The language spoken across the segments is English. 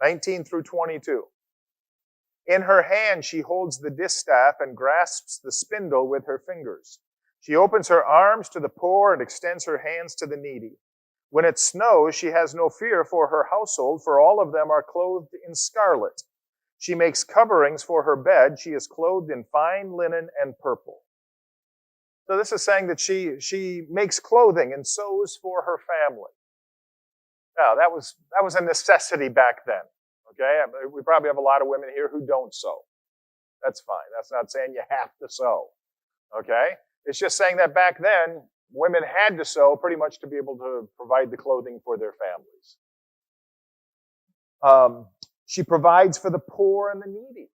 19 through 22. In her hand she holds the distaff and grasps the spindle with her fingers. She opens her arms to the poor and extends her hands to the needy. When it snows, she has no fear for her household, for all of them are clothed in scarlet. She makes coverings for her bed. She is clothed in fine linen and purple. So this is saying that she makes clothing and sews for her family. Now, that was a necessity back then. Okay? We probably have a lot of women here who don't sew. That's fine. That's not saying you have to sew. Okay? It's just saying that back then, women had to sew pretty much to be able to provide the clothing for their families. She provides for the poor and the needy.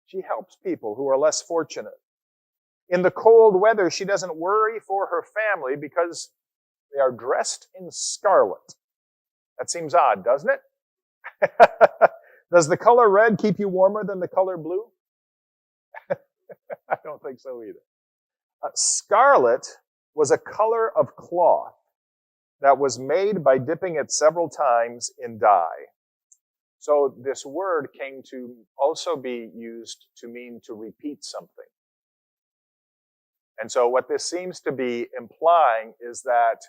She helps people who are less fortunate. In the cold weather, she doesn't worry for her family because they are dressed in scarlet. That seems odd, doesn't it? Does the color red keep you warmer than the color blue? I don't think so either. Scarlet was a color of cloth that was made by dipping it several times in dye. So this word came to also be used to mean to repeat something. And so what this seems to be implying is that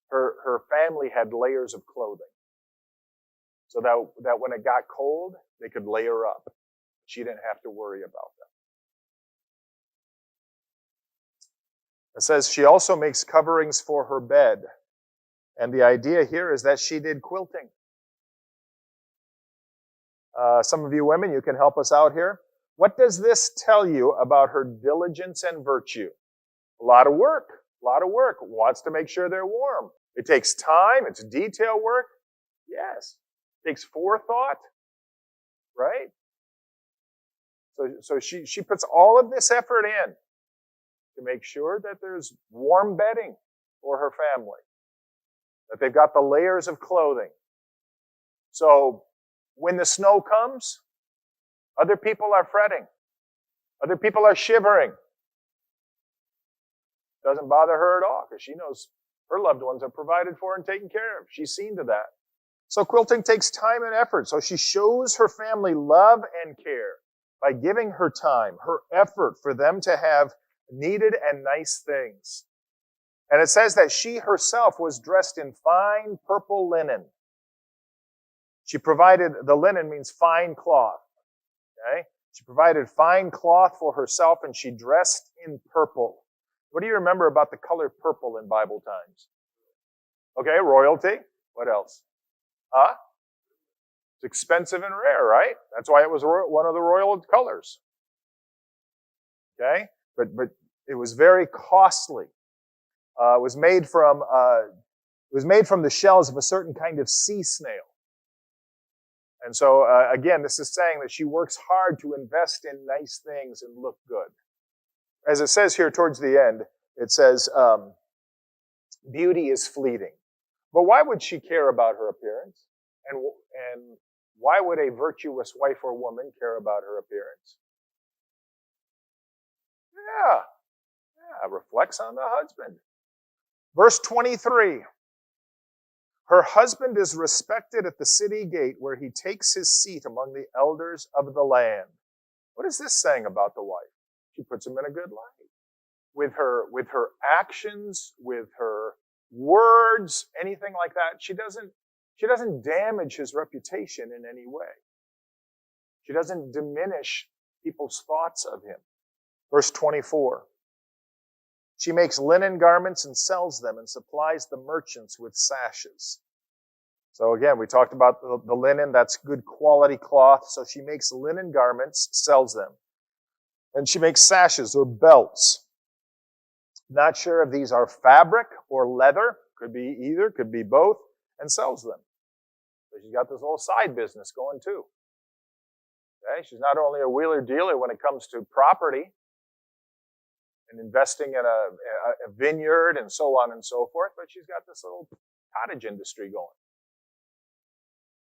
her family had layers of clothing. So that when it got cold, they could layer up. She didn't have to worry about them. It says she also makes coverings for her bed. And the idea here is that she did quilting. Some of you women, you can help us out here. What does this tell you about her diligence and virtue? A lot of work. Wants to make sure they're warm. It takes time. It's detail work. Yes. It takes forethought. Right? So she puts all of this effort in to make sure that there's warm bedding for her family. That they've got the layers of clothing. So when the snow comes, other people are fretting. Other people are shivering. Doesn't bother her at all because she knows her loved ones are provided for and taken care of. She's seen to that. So quilting takes time and effort. So she shows her family love and care by giving her time, her effort for them to have needed and nice things. And it says that she herself was dressed in fine purple linen. She provided, the linen means fine cloth. Okay? She provided fine cloth for herself and she dressed in purple. What do you remember about the color purple in Bible times? Okay, royalty. What else? It's expensive and rare, right? That's why it was one of the royal colors. Okay? But it was very costly. It was made from the shells of a certain kind of sea snail. And so, again, this is saying that she works hard to invest in nice things and look good. As it says here towards the end, it says, beauty is fleeting. But why would she care about her appearance? And why would a virtuous wife or woman care about her appearance? Yeah, reflects on the husband. Verse 23. Her husband is respected at the city gate where he takes his seat among the elders of the land. What is this saying about the wife? She puts him in a good light. With her actions, with her words, anything like that, she doesn't damage his reputation in any way. She doesn't diminish people's thoughts of him. Verse 24. She makes linen garments and sells them and supplies the merchants with sashes. So again, we talked about the linen. That's good quality cloth. So she makes linen garments, sells them. And she makes sashes or belts. Not sure if these are fabric or leather. Could be either, could be both. And sells them. So she's got this little side business going too. Okay? She's not only a wheeler-dealer when it comes to property and investing in a vineyard and so on and so forth, but she's got this little cottage industry going.